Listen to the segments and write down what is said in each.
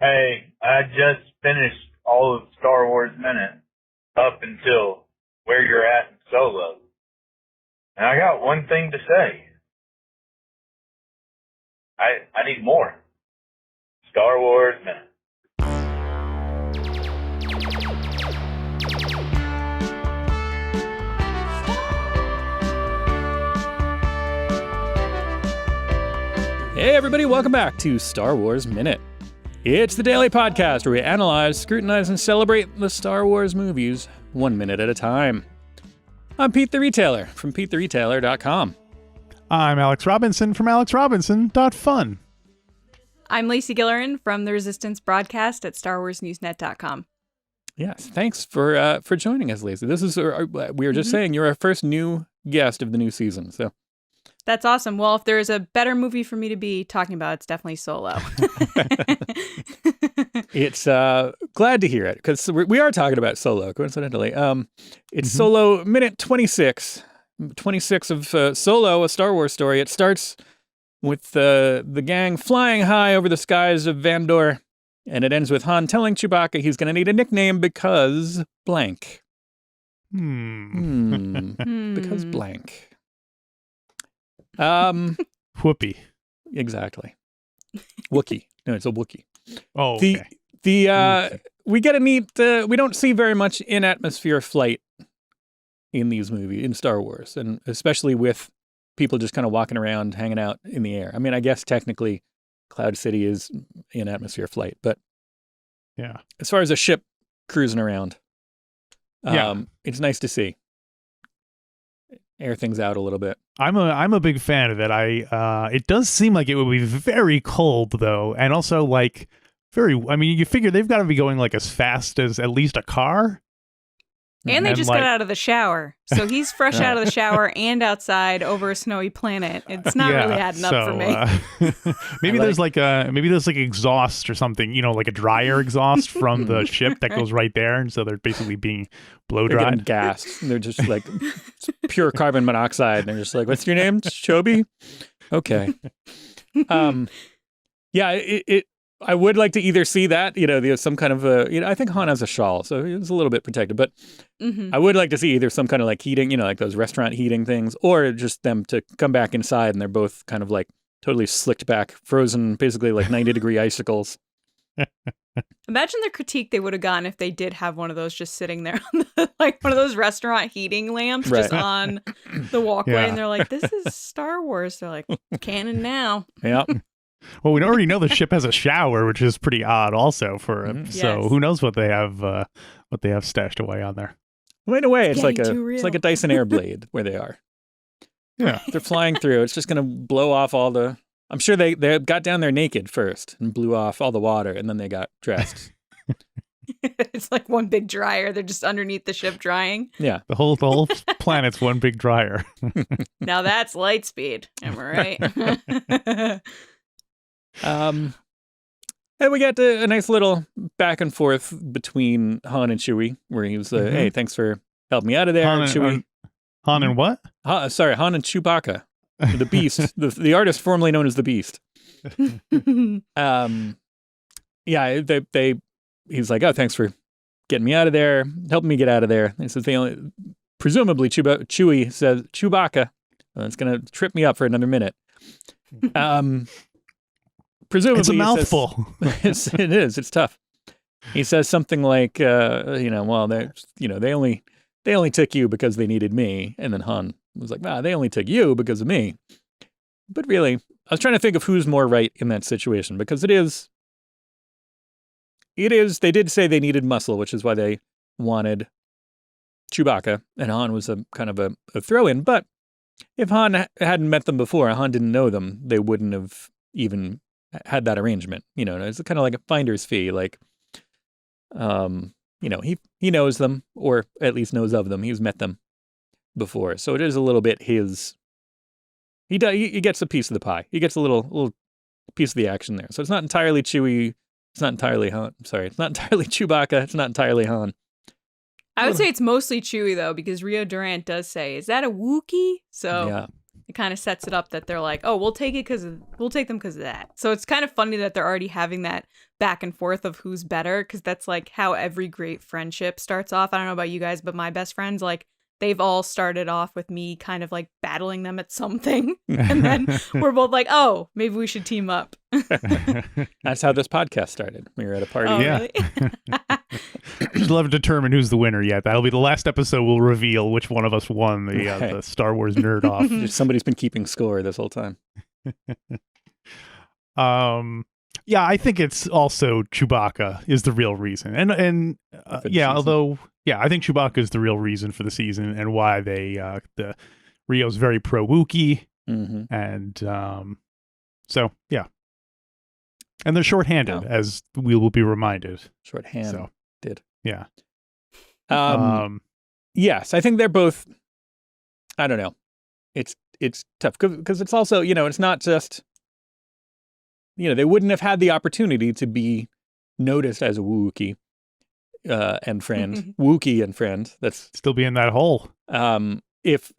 Hey, I just finished all of Star Wars Minute up until where you're at in Solo. And I got one thing to say. I need more. Star Wars Minute. Hey everybody, welcome back to Star Wars Minute. It's the daily podcast where we analyze, scrutinize, and celebrate the Star Wars movies 1 minute at a time. I'm Pete the Retailer from PeteTheRetailer.com. I'm Alex Robinson from AlexRobinson.fun. I'm Lacey Gilleran from the Resistance broadcast at StarWarsNewsNet.com. Yes, thanks for joining us, Lacey. This is we were just saying you're our first new guest of the new season, so. That's awesome. Well, if there's a better movie for me to be talking about, it's definitely Solo. It's glad to hear it, because we are talking about Solo, coincidentally. It's Solo minute 26 of Solo, a Star Wars story. It starts with the gang flying high over the skies of Vandor, and it ends with Han telling Chewbacca he's going to need a nickname because blank. Because blank. Whoopee. Exactly. Wookiee. No, it's a Wookiee. Oh, okay. We get a neat, we don't see very much in-atmosphere flight in these movies, in Star Wars, and especially with people just kind of walking around, hanging out in the air. I mean, I guess technically Cloud City is in-atmosphere flight, but yeah, as far as a ship cruising around, it's nice to see. Air things out a little bit. I'm a big fan of it. It does seem like it would be very cold though, and also like I mean, you figure they've got to be going like as fast as at least a car. And they just got out of the shower. So he's fresh out of the shower and outside over a snowy planet. It's not really adding up for me. Maybe there's like exhaust or something, like a dryer exhaust from the ship that goes right there. And so they're basically being blow dried. They're getting gassed. They're just like pure carbon monoxide. And they're just like, what's your name? Chobi? Okay. I would like to either see that, there's some kind of I think Han has a shawl, so it's a little bit protected, but I would like to see either some kind of like heating, like those restaurant heating things, or just them to come back inside and they're both kind of like totally slicked back, frozen, basically like 90-degree icicles. Imagine the critique they would have gotten if they did have one of those just sitting there, like one of those restaurant heating lamps just on the walkway, and they're like, this is Star Wars. They're like, canon now. Yeah. Well, we already know the ship has a shower, which is pretty odd also for it. So who knows what they have stashed away on there. Well, in a way, it's like a Dyson Airblade where they are. Yeah. They're flying through. It's just going to blow off all the... I'm sure they got down there naked first and blew off all the water, and then they got dressed. It's like one big dryer. They're just underneath the ship drying. Yeah. The whole planet's one big dryer. Now that's light speed. Am I right? And we got a nice little back and forth between Han and Chewie, where he was, hey, thanks for helping me out of there, Chewie. Han and what? Han and Chewbacca, the Beast, the artist formerly known as the Beast. He's like, oh, thanks for getting me out of there, helping me get out of there. He says presumably Chewie says Chewbacca. It's gonna trip me up for another minute. Presumably, it's a mouthful. It is. It's tough. He says something like, well, they only took you because they needed me. And then Han was like, they only took you because of me. But really, I was trying to think of who's more right in that situation, because it is, they did say they needed muscle, which is why they wanted Chewbacca, and Han was a kind of a throw-in. But if Han hadn't met them before, Han didn't know them, they wouldn't have even had that arrangement. It's kind of like a finder's fee. Like, he knows them, or at least knows of them. He's met them before, so it is a little bit his. He gets a piece of the pie. He gets a little piece of the action there. So it's not entirely Chewie. It's not entirely Han. Sorry, it's not entirely Chewbacca. It's not entirely Han. I would say it's mostly Chewie though, because Rio Durant does say, "Is that a Wookiee?" So yeah. It kind of sets it up that they're like, oh, we'll take them because of that. So it's kind of funny that they're already having that back and forth of who's better, because that's like how every great friendship starts off. I don't know about you guys, but my best friends, like, they've all started off with me kind of like battling them at something. And then we're both like, oh, maybe we should team up. That's how this podcast started. We were at a party. Oh, Yeah. really? Just love to determine who's the winner yet. That'll be the last episode. We'll reveal which one of us won the Star Wars nerd off. Somebody's been keeping score this whole time. Yeah, I think it's also Chewbacca is the real reason. And although I think Chewbacca is the real reason for the season and why the Rio's very pro Wookiee. Mm-hmm. And so yeah. And they're shorthanded, as we will be reminded. Shorthanded. So, yeah. Yes, I think they're both. I don't know. It's tough because it's also, it's not just. They wouldn't have had the opportunity to be noticed as a Wookiee and friend, Wookiee and friend. That's still be in that hole. If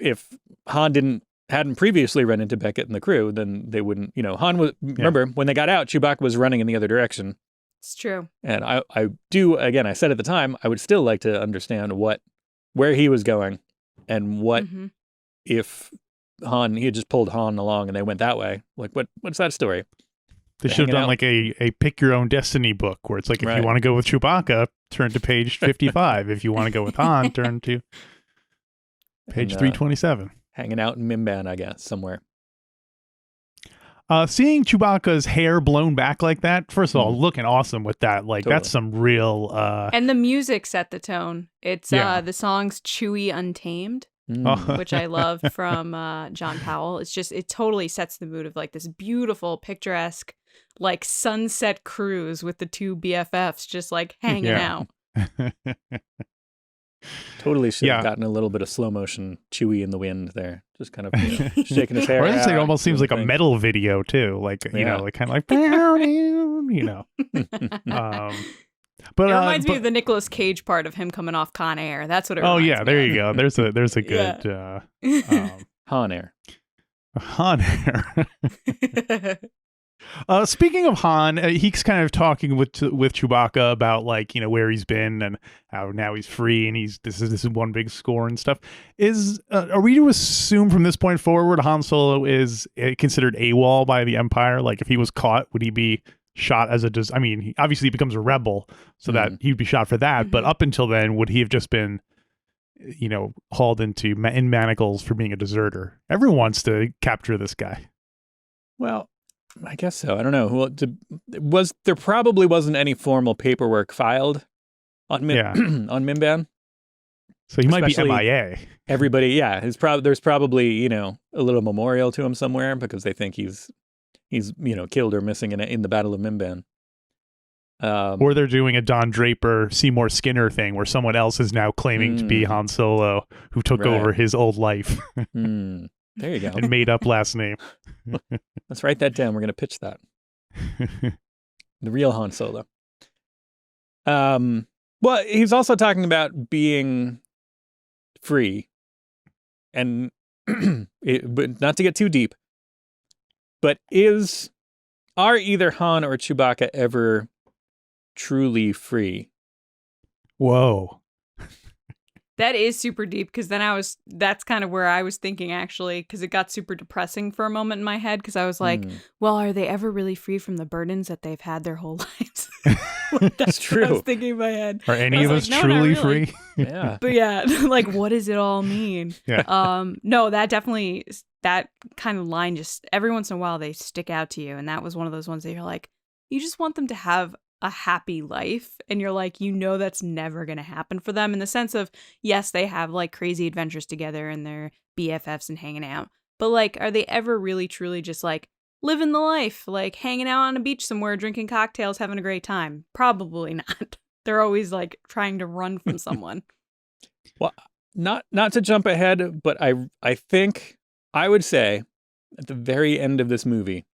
Han hadn't previously run into Beckett and the crew, then they wouldn't. Han was. Remember when they got out, Chewbacca was running in the other direction. It's true. And I do, again, I said at the time, I would still like to understand where he was going and what if he had just pulled Han along and they went that way. Like, what's that story? They should have done like a pick your own destiny book where it's like, if you want to go with Chewbacca, turn to page 55. If you want to go with Han, turn to page 327. Hanging out in Mimban, I guess, somewhere. Seeing Chewbacca's hair blown back like that, first of all, looking awesome with that. Like, that's some real... And the music set the tone. It's the song's Chewie Untamed, which I love from John Powell. It totally sets the mood of like this beautiful, picturesque, like sunset cruise with the two BFFs just like hanging out. Totally should have gotten a little bit of slow motion Chewie in the wind there. Just kind of shaking his hair. Or it almost seems like a metal video too. Like, like kind of like, But it reminds me of the Nicolas Cage part of him coming off Con Air. That's what it reminds me of. There you go. There's a good Han Air. Han Air. Speaking of Han, he's kind of talking with Chewbacca about like, where he's been and how now he's free and this is one big score and stuff. Are we to assume from this point forward Han Solo is considered AWOL by the Empire? Like, if he was caught, would he be shot as he obviously becomes a rebel, so that he'd be shot for that. But up until then, would he have just been, hauled in manacles for being a deserter? Everyone wants to capture this guy. Well, I guess so. I don't know. Well, there probably wasn't any formal paperwork filed on on Mimban. So he might be MIA. Everybody, there's probably, a little memorial to him somewhere because they think he's killed or missing in the Battle of Mimban. Or they're doing a Don Draper, Seymour Skinner thing where someone else is now claiming to be Han Solo who took over his old life. There you go. And made up last name. Let's write that down. We're going to pitch that. The real Han Solo. Well, he's also talking about being free. And but not to get too deep, but are either Han or Chewbacca ever truly free? Whoa. That is super deep, because then that's kind of where I was thinking, actually, because it got super depressing for a moment in my head, because I was like, well, are they ever really free from the burdens that they've had their whole lives? That's true. I was thinking in my head. Are any of us truly free? Yeah. But yeah, like, what does it all mean? Yeah. No, that kind of line just, every once in a while, they stick out to you. And that was one of those ones that you're like, you just want them to have a happy life, and you're like, that's never going to happen for them, in the sense of, yes, they have like crazy adventures together and they're BFFs and hanging out, but like, are they ever really truly just like living the life, like hanging out on a beach somewhere, drinking cocktails, having a great time? Probably not. They're always like trying to run from someone. Well, not to jump ahead, but I think I would say at the very end of this movie,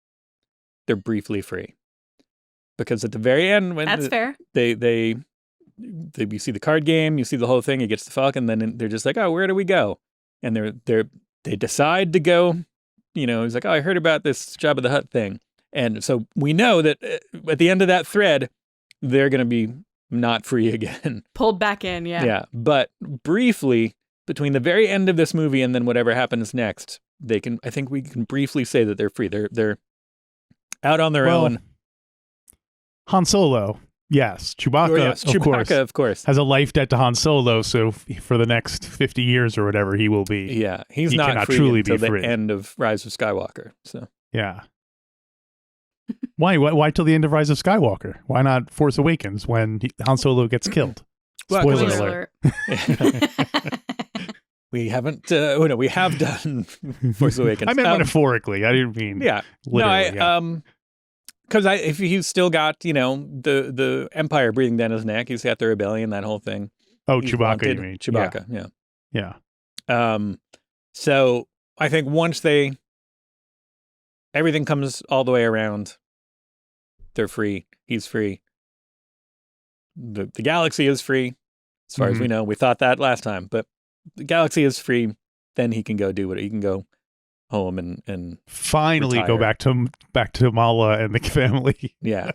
they're briefly free. Because at the very end, when that's fair, you see the card game, you see the whole thing, he gets the Falcon, then they're just like, oh, where do we go? And they decide to go he's like, oh, I heard about this Jabba the Hutt thing. And so we know that at the end of that thread, they're going to be not free again. Pulled back in, yeah. Yeah. But briefly, between the very end of this movie and then whatever happens next, I think we can briefly say that they're free. They're out on their own. Han Solo, yes. Chewbacca, of course, has a life debt to Han Solo, so for the next 50 years or whatever, he will be. Yeah, he not cannot free truly until be free. The end of Rise of Skywalker. So yeah. Why till the end of Rise of Skywalker? Why not Force Awakens when Han Solo gets killed? Spoiler alert. We haven't. We have done Force Awakens. I meant metaphorically. I didn't mean. Yeah. Literally, because if he's still got the Empire breathing down his neck, he's got the rebellion, that whole thing. Oh, Chewbacca, you mean? Chewbacca, yeah. So I think once everything comes all the way around, they're free. He's free. The galaxy is free, as far as we know. We thought that last time, but the galaxy is free. Then he can go do what he can go home and finally retire. go back to Mala and the family. Yeah.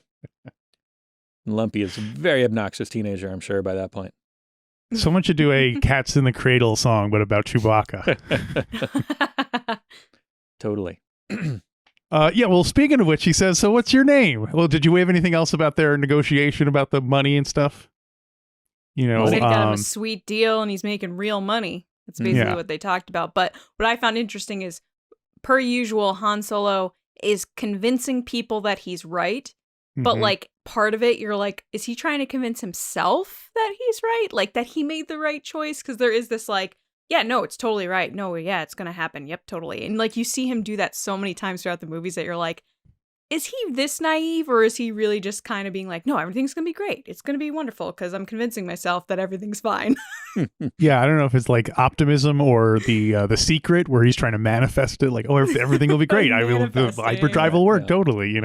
Lumpy is a very obnoxious teenager, I'm sure, by that point. Someone should do a Cats in the Cradle song, but about Chewbacca. Totally. Well, speaking of which, he says, so what's your name? Well, did you have anything else about their negotiation about the money and stuff? He got him a sweet deal and he's making real money. That's basically what they talked about. But what I found interesting is, per usual, Han Solo is convincing people that he's right. But like part of it, you're like, is he trying to convince himself that he's right? Like that he made the right choice? Because there is this like, yeah, no, it's totally right. No, yeah, it's going to happen. Yep, totally. And like you see him do that so many times throughout the movies that you're like, is he this naive or is he really just kind of being like, no, everything's going to be great. It's going to be wonderful because I'm convincing myself that everything's fine. Yeah, I don't know if it's like optimism or the secret where he's trying to manifest it like, oh, everything will be great. The hyperdrive will work totally,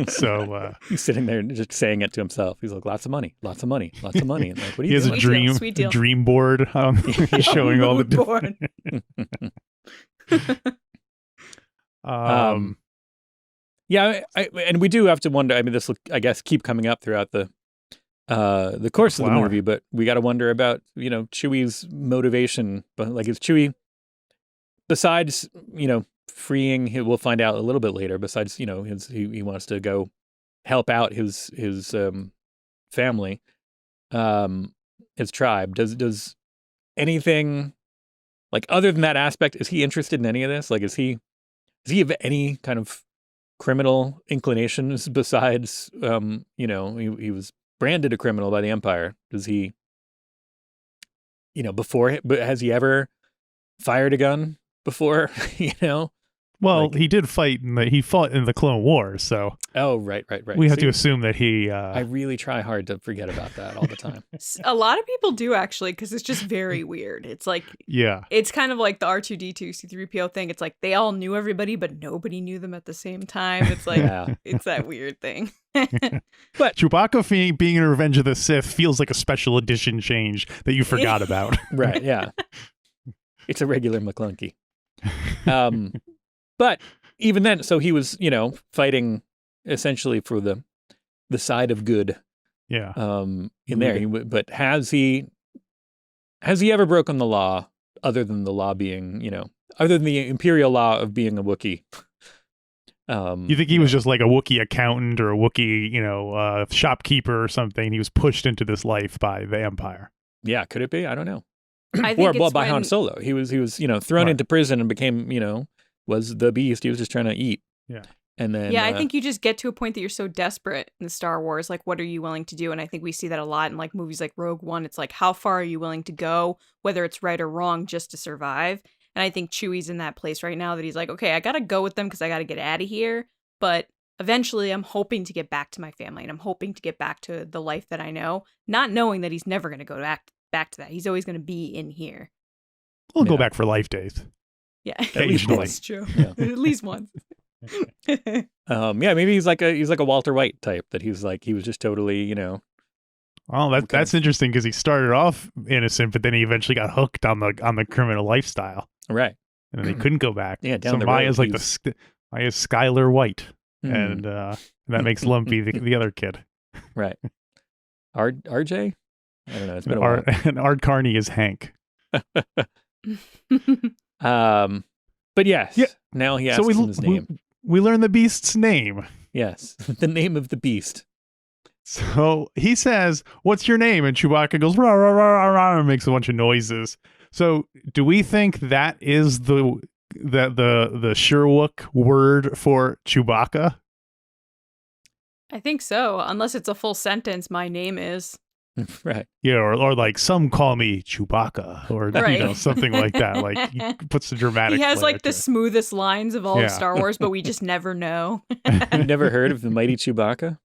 So he's sitting there just saying it to himself. He's like, lots of money, lots of money, lots of money. And like, what are you doing? He has a dream board. He's showing all the board. Yeah, and we do have to wonder. I mean, this will, I guess, keep coming up throughout the course of the movie, but we got to wonder about Chewie's motivation. But like, is Chewie, besides freeing, we'll find out a little bit later. Besides, he wants to go help out his family, his tribe. Does anything like other than that aspect? Is he interested in any of this? Like, does he have any kind of criminal inclinations besides, he was branded a criminal by the Empire. Does he, before, but has he ever fired a gun before, Well, he did fight he fought in the Clone Wars, so. Oh, right. We have to assume that he. I really try hard to forget about that all the time. A lot of people do actually, because it's just very weird. It's like, it's kind of like the R2D2 C3PO thing. It's like they all knew everybody, but nobody knew them at the same time. It's like, it's that weird thing. But Chewbacca being in Revenge of the Sith feels like a special edition change that you forgot about. Right, yeah. It's a regular McClunky. But even then, so he was, fighting essentially for the side of good. Yeah. In there, but has he ever broken the law other than the law being, other than the imperial law of being a Wookiee? You think he was just like a Wookiee accountant or a Wookiee, shopkeeper or something? He was pushed into this life by the Empire. Yeah, could it be? I don't know. I think by Han Solo, he was thrown into prison and became was the beast. He was just trying to eat. Yeah. And then I think you just get to a point that you're so desperate in the Star Wars, like what are you willing to do? And I think we see that a lot in like movies like Rogue One. It's like, how far are you willing to go, whether it's right or wrong, just to survive? And I think Chewie's in that place right now that he's like, okay, I gotta go with them because I gotta get out of here, but eventually I'm hoping to get back to my family and I'm hoping to get back to the life that I know, not knowing that he's never gonna go back to that. He's always gonna be in here. We'll go back for life days. Yeah, occasionally. That's true. Yeah. At least once. Maybe he's like a Walter White type that he was just totally, Well, that's interesting because he started off innocent, but then he eventually got hooked on the criminal lifestyle. Right. and then they couldn't go back. Yeah, down so the Maya's road, like Maya's Skylar White, and that makes Lumpy the other kid. Right. RJ? I don't know. It's been a while. And Art Carney is Hank. But yes, now he asks him his name. We learn the beast's name. Yes, the name of the beast. So he says, "What's your name?" And Chewbacca goes, "Rah, rah, rah, rah, rah," and makes a bunch of noises. So do we think that is the Sherwook word for Chewbacca? I think so, unless it's a full sentence. My name is. Right. Yeah, or like some call me Chewbacca, or right. something like that. Like he puts the dramatic. He has flair like the smoothest lines of all of Star Wars, but we just never know. You've never heard of the mighty Chewbacca?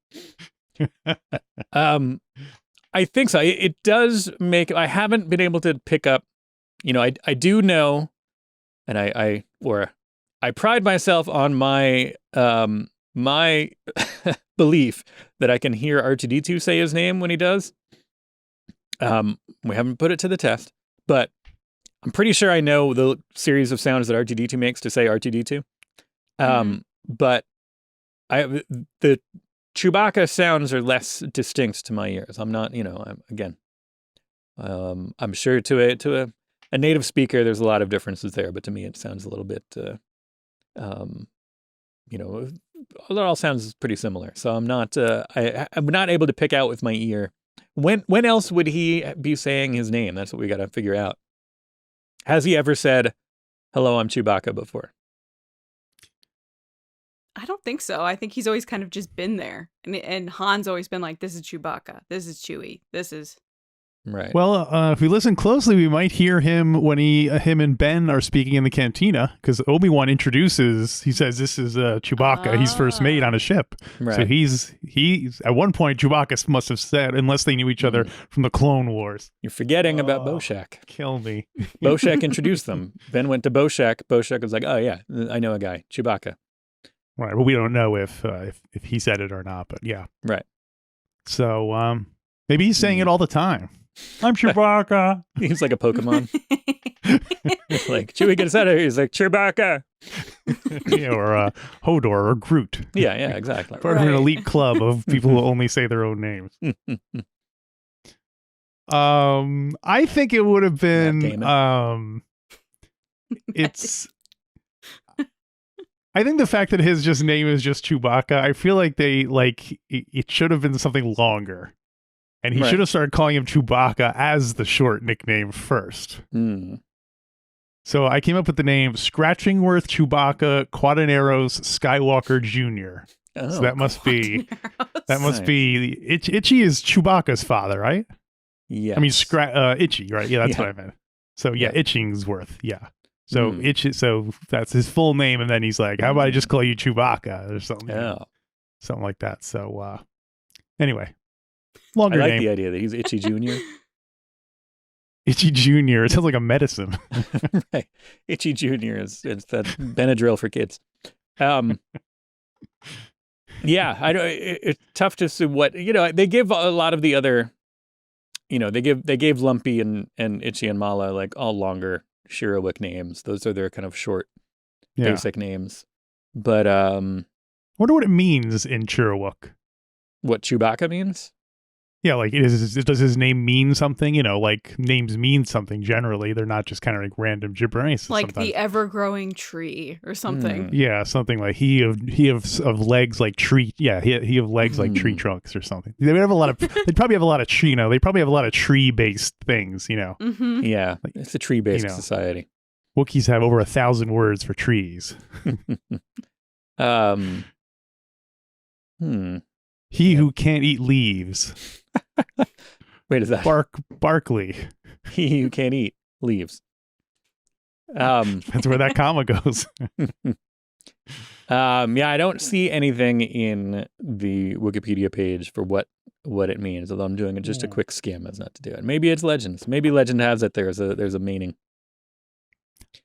I think so. It does make. I haven't been able to pick up. I do know, and I pride myself on my my belief that I can hear R2-D2 say his name when he does. We haven't put it to the test, but I'm pretty sure I know the series of sounds that R2-D2 makes to say R2-D2. But the Chewbacca sounds are less distinct to my ears. I'm not, I'm sure to a native speaker, there's a lot of differences there, but to me, it sounds a little bit, it all sounds pretty similar. So I'm not, I'm not able to pick out with my ear. When else would he be saying his name? That's what we got to figure out. Has he ever said, "Hello, I'm Chewbacca" before? I don't think so. I think he's always kind of just been there. And Han's always been like, this is Chewbacca. This is Chewie. This is... Right. Well, if we listen closely, we might hear him when him and Ben are speaking in the cantina, because Obi-Wan he says this is Chewbacca. He's first mate on a ship. Right. So he's at one point Chewbacca must have said, unless they knew each other from the Clone Wars. You're forgetting about Boshak. Kill me. Boshak introduced them. Ben went to Boshak. Boshak was like, "Oh yeah, I know a guy, Chewbacca." Right. Well, we don't know if he said it or not, but yeah. Right. So maybe he's saying it all the time. I'm Chewbacca. He's like a Pokemon. Like, Chewie, get us out of here. He's like, Chewbacca. Yeah, or Hodor or Groot. Yeah, exactly. Part of an elite club of people who only say their own names. I think it would have been I think the fact that his name is just Chewbacca, I feel like it should have been something longer. And he should have started calling him Chewbacca as the short nickname first. So I came up with the name Scratchingworth Chewbacca Quadaneros Skywalker Jr. Oh, so that must be Itchy is Chewbacca's father, right? Yeah. I mean Itchy, right? Yeah, that's what I meant. So Itchingsworth, yeah. So so that's his full name, and then he's like, "How about I just call you Chewbacca or something?" Yeah. Something like that. So anyway. Longer I like name. the idea that he's Itchy Jr. Itchy Jr. It sounds like a medicine. Right. Itchy Jr. is that Benadryl for kids. Yeah, I don't. It's tough to see what they give a lot of the other. They gave Lumpy and Itchy and Mala like all longer Sherwook names. Those are their kind of short, basic names. But wonder what it means in Sherwook. What Chewbacca means? Yeah, like does his name mean something? Like names mean something generally. They're not just kind of like random gibberish. Like sometimes. the ever-growing tree or something. Yeah, something like he of legs like tree. Yeah, he of legs like tree trunks or something. They would have a lot of. They'd probably have a lot of tree. They probably have a lot of tree-based things. Mm-hmm. Yeah, it's a tree-based society. Wookiees have over 1,000 words for trees. He who can't eat leaves. Wait, is that Barkley? He who can't eat leaves. That's where that comma goes. I don't see anything in the Wikipedia page for what it means. Although I'm doing just a quick skim as not to do it. Maybe it's Legends. Maybe Legend has it. There's a meaning.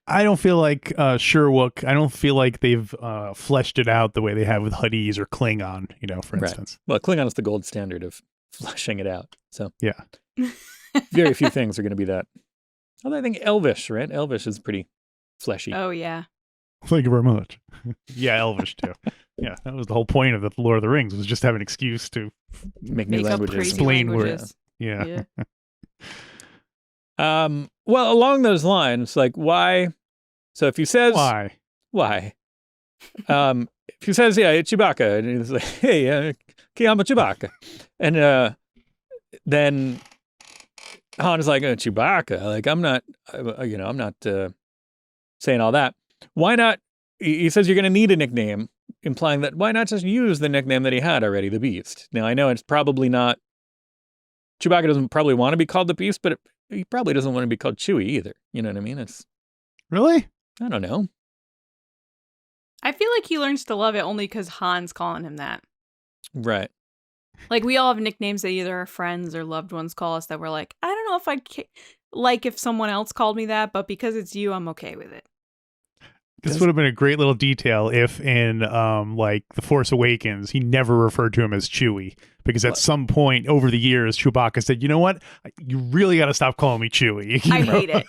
I don't feel like Sherwook. I don't feel like they've fleshed it out the way they have with Huttese or Klingon. For instance. Well, Klingon is the gold standard of fleshing it out. So yeah, very few things are going to be that. Although I think Elvish, right? Elvish is pretty fleshy. Oh yeah. Thank you very much. Yeah, Elvish too. Yeah, that was the whole point of the Lord of the Rings, was just have an excuse to Make new Make up languages. crazy Explain where- languages. yeah. Well, along those lines, like why? So if he says Why? If he says, yeah, it's Chewbacca, and he's like, hey, okay, I'm a Chewbacca. And then Han is like, Chewbacca, like, I'm not saying all that. Why not? He says you're going to need a nickname, implying that why not just use the nickname that he had already, the Beast? Now, I know it's probably not, Chewbacca doesn't probably want to be called the Beast, but he probably doesn't want to be called Chewie either. You know what I mean? It's, Really? I don't know. I feel like he learns to love it only because Han's calling him that. Right. Like, we all have nicknames that either our friends or loved ones call us that we're like, I don't know if I'd like if someone else called me that, but because it's you, I'm okay with it. This would have been a great little detail if in like The Force Awakens, he never referred to him as Chewie. Because at some point over the years, Chewbacca said, you know what? You really got to stop calling me Chewie. I hate it.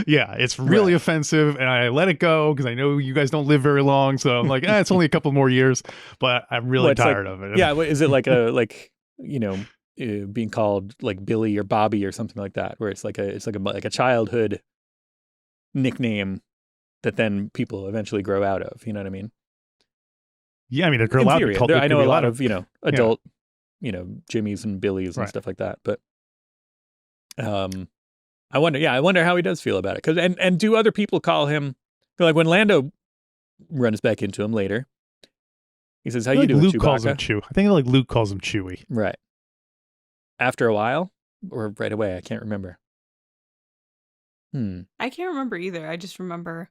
Yeah, it's really offensive, and I let it go because I know you guys don't live very long. So I'm like, it's only a couple more years, but I'm really tired of it. Yeah, is it like being called like Billy or Bobby or something like that, where it's like a childhood nickname that then people eventually grow out of. You know what I mean? Yeah, I mean, they're allowed to call. I know a lot of adult, Jimmys and Billies and stuff like that, but I wonder how he does feel about it. And do other people call him, like when Lando runs back into him later, he says, how you doing, Luke Chewbacca? calls him Chew. I think like Luke calls him Chewie. Right. After a while or right away? I can't remember. I can't remember either. I just remember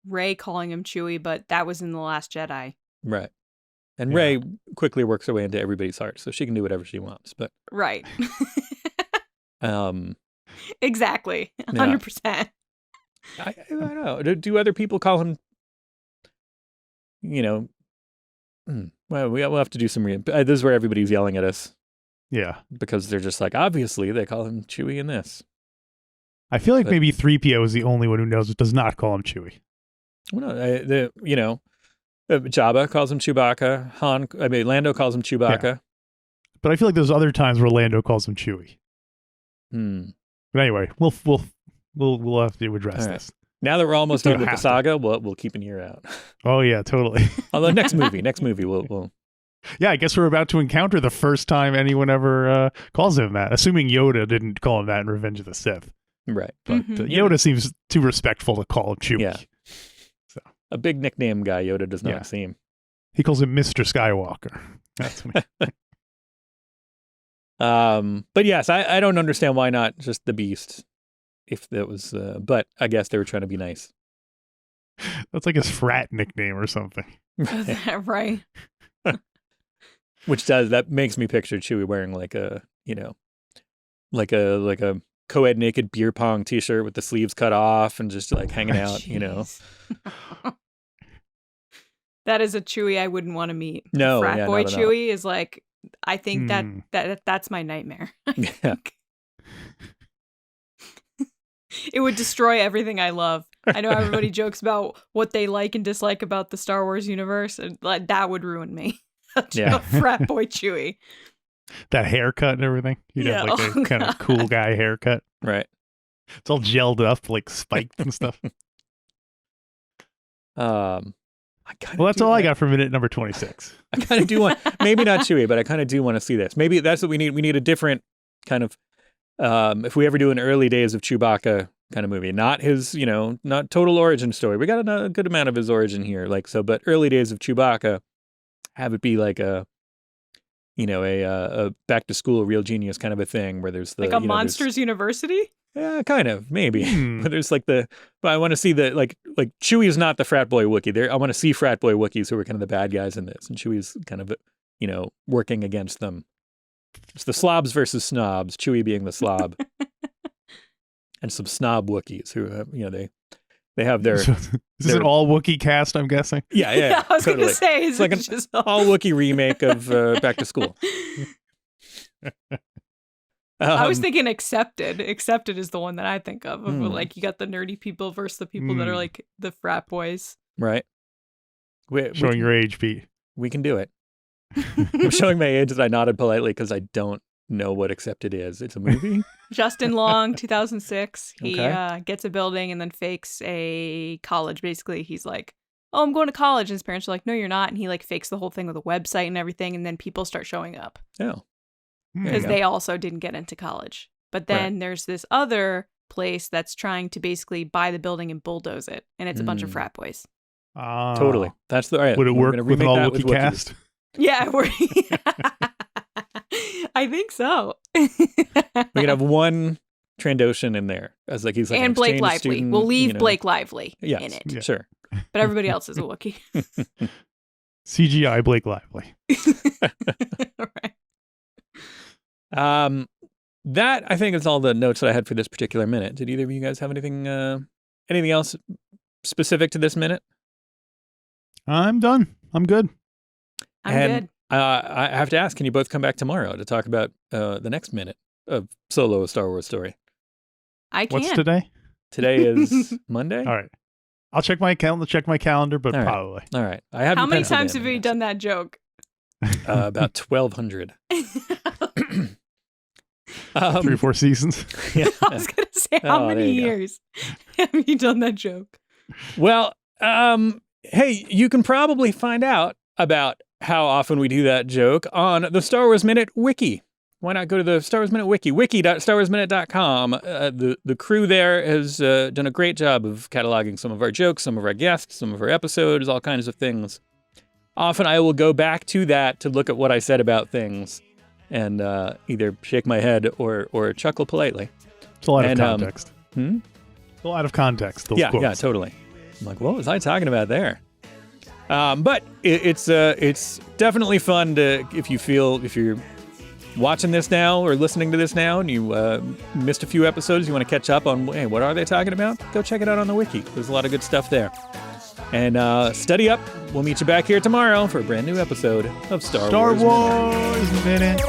Rey calling him Chewie, but that was in The Last Jedi. Right. And Rey quickly works her way into everybody's heart, so she can do whatever she wants. But right. Exactly. 100%. I don't know. Do other people call him, well, we'll have to do some this is where everybody's yelling at us. Yeah. Because they're just like, obviously, they call him Chewie in this. I feel like maybe 3PO is the only one who knows it does not call him Chewie. Well, no, Jabba calls him Chewbacca. Lando calls him Chewbacca. Yeah. But I feel like there's other times where Lando calls him Chewie. But anyway, we'll have to address this. Now that we're almost done with the saga, we'll keep an ear out. Oh yeah, totally. Although next movie, we'll. Yeah, I guess we're about to encounter the first time anyone ever calls him that. Assuming Yoda didn't call him that in Revenge of the Sith. Right. But Yoda seems too respectful to call him Chewie. Yeah. So a big nickname guy, Yoda does not seem. He calls him Mr. Skywalker. That's what but yes, I don't understand why not just the Beast. If that was, but I guess they were trying to be nice. That's like his frat nickname or something. Right. That makes me picture Chewie wearing like a co-ed naked beer pong t-shirt with the sleeves cut off and just like hanging out, That is a Chewie I wouldn't want to meet. No, frat boy Chewie is like, I think that's my nightmare. Yeah. It would destroy everything I love. I know everybody jokes about what they like and dislike about the Star Wars universe, and like that would ruin me. A frat boy Chewie. That haircut and everything. You'd have like a kind of cool guy haircut. Right. It's all gelled up, like spiked and stuff. Well, that's all I got for minute number 26. I kind of do want, maybe not Chewie, but I kind of do want to see this. Maybe that's what we need. We need a different kind of, if we ever do an early days of Chewbacca kind of movie, not his, not total origin story. We got a good amount of his origin here, but early days of Chewbacca, have it be like a back to school real genius kind of a thing where there's like a Monsters University. Yeah, kind of, maybe. But there's but I want to see like Chewie is not the frat boy Wookiee. I want to see frat boy Wookiees who are kind of the bad guys in this, and Chewie's kind of, working against them. It's the slobs versus snobs. Chewie being the slob, and some snob Wookiees who have, they have their. This is an all Wookiee cast, I'm guessing. Yeah. I was totally. gonna say it's like an all Wookiee remake of Back to School. I was thinking Accepted. Accepted is the one that I think of. Like you got the nerdy people versus the people that are like the frat boys. Right. Showing your age, Pete. We can do it. I'm showing my age as I nodded politely because I don't know what Accepted is. It's a movie? Justin Long, 2006. He gets a building and then fakes a college. Basically, he's like, oh, I'm going to college. And his parents are like, no, you're not. And he like fakes the whole thing with a website and everything. And then people start showing up. Oh. Because they also didn't get into college. But then there's this other place that's trying to basically buy the building and bulldoze it. And it's a bunch of frat boys. Totally. That's the right. Would it work with an all-Wookiee cast? Yeah, I think so. We could have one Trandoshan in there as like he's like and Blake Lively. Student, we'll leave Blake Lively in it. Yeah. Sure. But everybody else is a Wookiee. CGI Blake Lively. Right. That I think is all the notes that I had for this particular minute. Did either of you guys have anything else specific to this minute? I'm done. I'm good. I'm good. I have to ask, can you both come back tomorrow to talk about the next minute of Solo: A Star Wars Story? I can. What's today? Today is Monday? All right. I'll check my calendar, but all right. Probably. All right. I have. How many times have you done that joke? About 1,200. 3 or 4 seasons. Yeah. I was going to say, how many years have you done that joke? Well, hey, you can probably find out about how often we do that joke on the Star Wars Minute Wiki. Why not go to the Star Wars Minute Wiki, wiki.starwarsminute.com. The crew there has done a great job of cataloging some of our jokes, some of our guests, some of our episodes, all kinds of things. Often I will go back to that to look at what I said about things and either shake my head or chuckle politely. It's a lot of context. It's a lot of context. Those quotes. Yeah, totally. I'm like, what was I talking about there? But it's definitely fun to if you're watching this now or listening to this now and you missed a few episodes, you want to catch up on, hey, what are they talking about? Go check it out on the wiki. There's a lot of good stuff there. And study up. We'll meet you back here tomorrow for a brand new episode of Star Wars Minute.